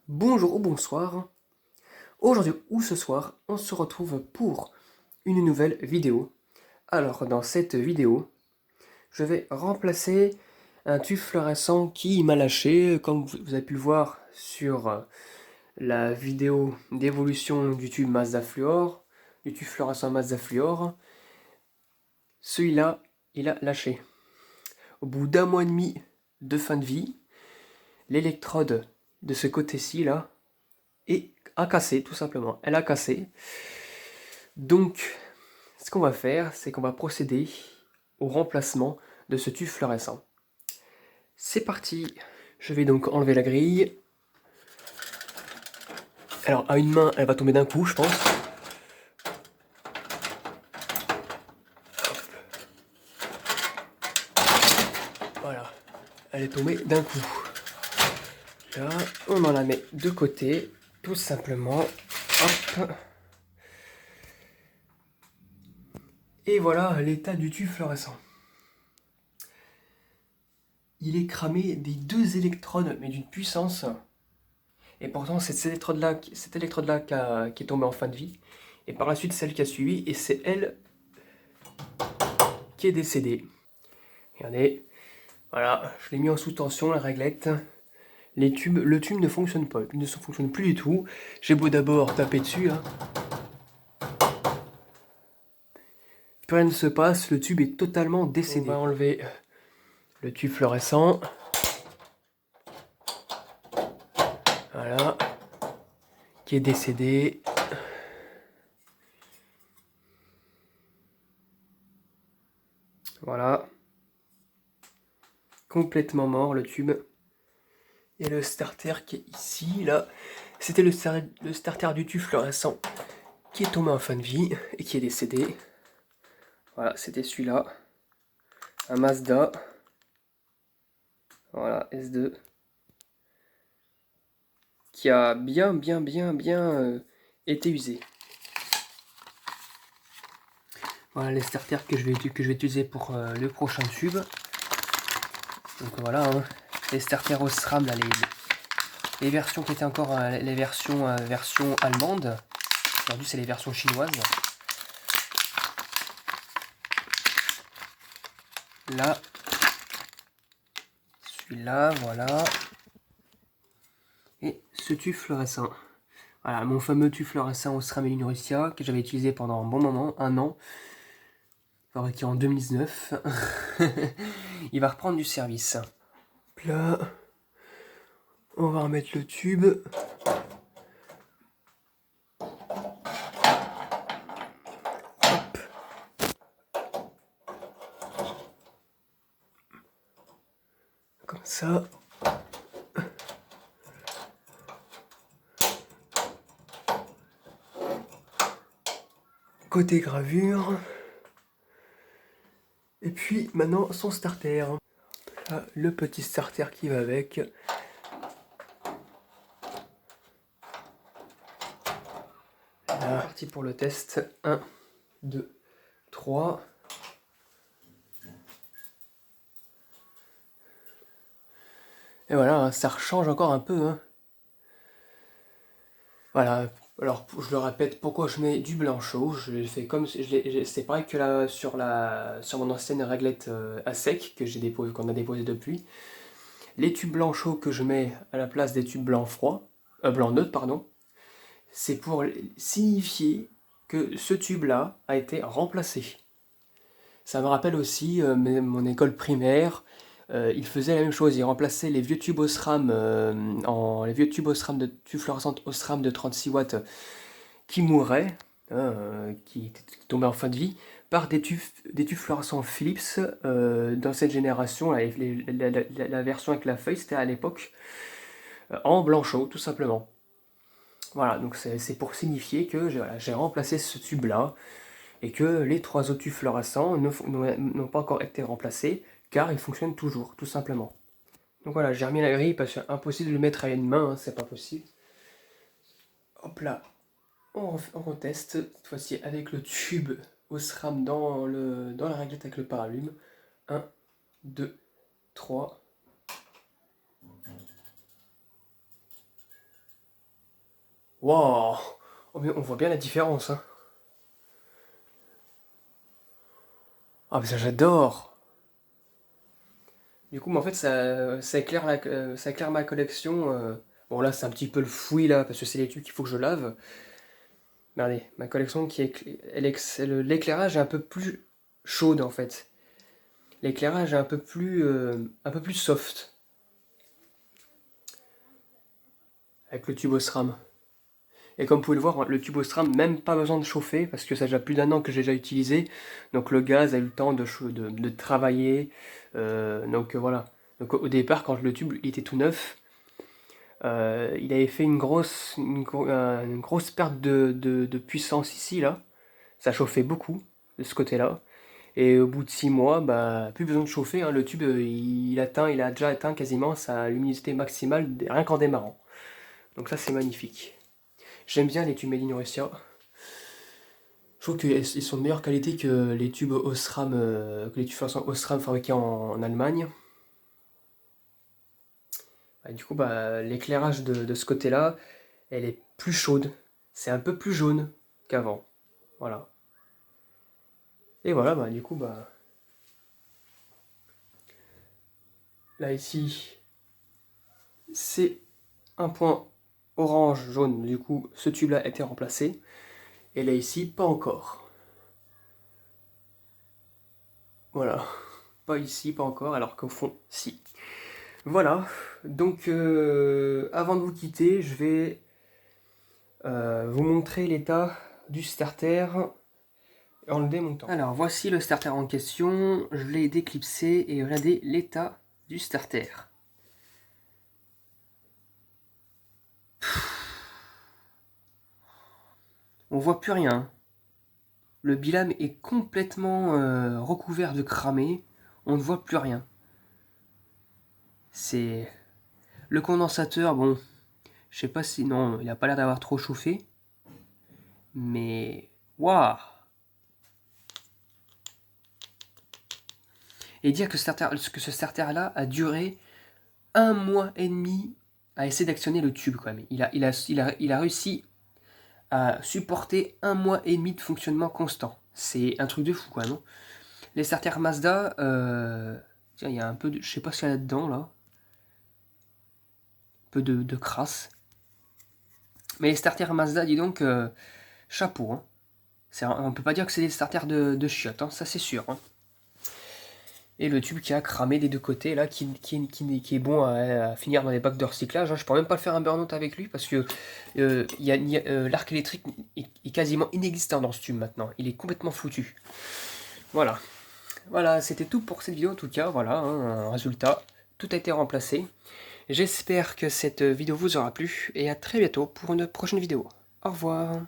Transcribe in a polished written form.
Bonjour ou bonsoir. Aujourd'hui ou ce soir, on se retrouve pour une nouvelle vidéo. Alors, dans cette vidéo, je vais remplacer un tube fluorescent qui m'a lâché, comme vous avez pu le voir sur la vidéo d'évolution du tube Mazda Fluor, du tube fluorescent Mazda Fluor. Celui-là, il a lâché. Au bout d'un mois et demi de fin de vie, l'électrode de ce côté-ci, là, a cassé, tout simplement. Elle a cassé. Donc, ce qu'on va faire, c'est qu'on va procéder au remplacement de ce tube fluorescent. C'est parti. Je vais donc enlever la grille. Alors, à une main, elle va tomber d'un coup, je pense. Hop. Voilà. Elle est tombée d'un coup. Là, on en la met de côté, tout simplement. Hop. Et voilà l'état du tube fluorescent. Il est cramé des deux électrodes, mais d'une puissance. Et pourtant, c'est cette électrode-là qui est tombée en fin de vie. Et par la suite, celle qui a suivi, et c'est elle qui est décédée. Regardez, voilà, je l'ai mis en sous tension, la réglette. Le tube ne fonctionne pas, il ne fonctionne plus du tout. J'ai beau d'abord taper dessus, hein. Plus rien ne se passe, le tube est totalement décédé. On va enlever le tube fluorescent. Voilà, qui est décédé. Voilà. Complètement mort le tube. Et le starter qui est ici, là, c'était le starter du tube fluorescent qui est tombé en fin de vie et qui est décédé. Voilà, c'était celui-là. Un Mazda. Voilà, S2. Qui a bien été usé. Voilà les starters que je vais utiliser pour le prochain tube. Donc voilà, hein, les starters au SRAM, là, les versions qui étaient encore les versions allemandes. Aujourd'hui, c'est les versions chinoises. Là, celui-là, voilà. Et ce tube fluorescent. Voilà, mon fameux tube fluorescent au SRAM Russia que j'avais utilisé pendant un bon moment, un an. Fabriqué en 2019. Il va reprendre du service. Là, on va remettre le tube. Hop. Comme ça. Côté gravure. Et puis maintenant son starter. Là, le petit starter qui va avec. Là, parti pour le test. 1, 2, 3. Et voilà, ça rechange encore un peu, hein. Voilà, alors je le répète, pourquoi je mets du blanc chaud, je fais comme c'est pareil que là sur mon ancienne réglette à sec qu'on a déposé depuis. Les tubes blancs chauds que je mets à la place des tubes blancs froids, blanc neutre pardon, c'est pour signifier que ce tube-là a été remplacé. Ça me rappelle aussi mon école primaire. Il faisait la même chose, il remplaçait les vieux tubes Osram, les vieux tubes Osram de tubes fluorescentes Osram de 36 watts qui mouraient, hein, qui tombaient en fin de vie, par des tubes fluorescents Philips dans cette génération, la version avec la feuille, c'était à l'époque en blanc chaud, tout simplement. Voilà, donc c'est pour signifier que j'ai remplacé ce tube-là et que les trois autres tubes fluorescents n'ont pas encore été remplacés car ils fonctionnent toujours, tout simplement. Donc voilà, j'ai remis la grille parce que c'est impossible de le mettre à une main, hein, c'est pas possible. Hop là, on reteste, cette fois-ci avec le tube au SRAM dans la réglette avec le paralume. 1, 2, 3. Waouh! Oh, mais on voit bien la différence, hein. Ah, mais ça j'adore! Du coup, mais en fait, ça éclaire ma collection. Bon, là, c'est un petit peu le fouillis, là, parce que c'est les tubes qu'il faut que je lave. Mais regardez, ma collection l'éclairage est un peu plus chaude, en fait. L'éclairage est un peu plus soft avec le tube Osram. Et comme vous pouvez le voir, le tube Osram, même pas besoin de chauffer parce que ça fait déjà plus d'un an que j'ai déjà utilisé. Donc le gaz a eu le temps de travailler. Voilà. Donc au départ, quand le tube il était tout neuf, il avait fait une grosse perte de puissance ici, là. Ça chauffait beaucoup de ce côté-là. Et au bout de 6 mois, bah, plus besoin de chauffer, hein. Le tube, il a déjà atteint quasiment sa luminosité maximale rien qu'en démarrant. Donc ça, c'est magnifique. J'aime bien les tubes Made in Russia. Je trouve qu'ils sont de meilleure qualité que les tubes Osram, que les tubes Osram fabriqués en Allemagne. Et du coup, bah, l'éclairage de ce côté-là, elle est plus chaude. C'est un peu plus jaune qu'avant. Voilà. Et voilà, bah, du coup, bah, là ici, c'est un point orange, jaune. Du coup, ce tube-là a été remplacé. Et là ici, pas encore. Voilà. Pas ici, pas encore, alors qu'au fond, si. Voilà. Donc, avant de vous quitter, je vais vous montrer l'état du starter en le démontant. Alors, voici le starter en question. Je l'ai déclipsé et regardez l'état du starter. On voit plus rien. Le bilame est complètement recouvert de cramé. On ne voit plus rien. C'est... Le condensateur, bon, je sais pas si... Non, il n'a pas l'air d'avoir trop chauffé. Mais... Waouh! Et dire que ce starter-là a duré 1 mois et demi à essayer d'actionner le tube quand même. Il a réussi à supporter 1 mois et demi de fonctionnement constant. C'est un truc de fou, quoi, non? Les starters Mazda, tiens, il y a un peu de... Je sais pas ce qu'il y a là-dedans, là. Un peu de crasse. Mais les starters Mazda, dis donc, chapeau, hein. On peut pas dire que c'est des starters de chiottes, hein, ça c'est sûr, hein. Et le tube qui a cramé des deux côtés, là, qui est bon à finir dans les bacs de recyclage, hein. Je pourrais même pas le faire un burn-out avec lui, parce que l'arc électrique est quasiment inexistant dans ce tube maintenant. Il est complètement foutu. Voilà. Voilà, c'était tout pour cette vidéo en tout cas. Voilà, hein, un résultat. Tout a été remplacé. J'espère que cette vidéo vous aura plu, et à très bientôt pour une prochaine vidéo. Au revoir.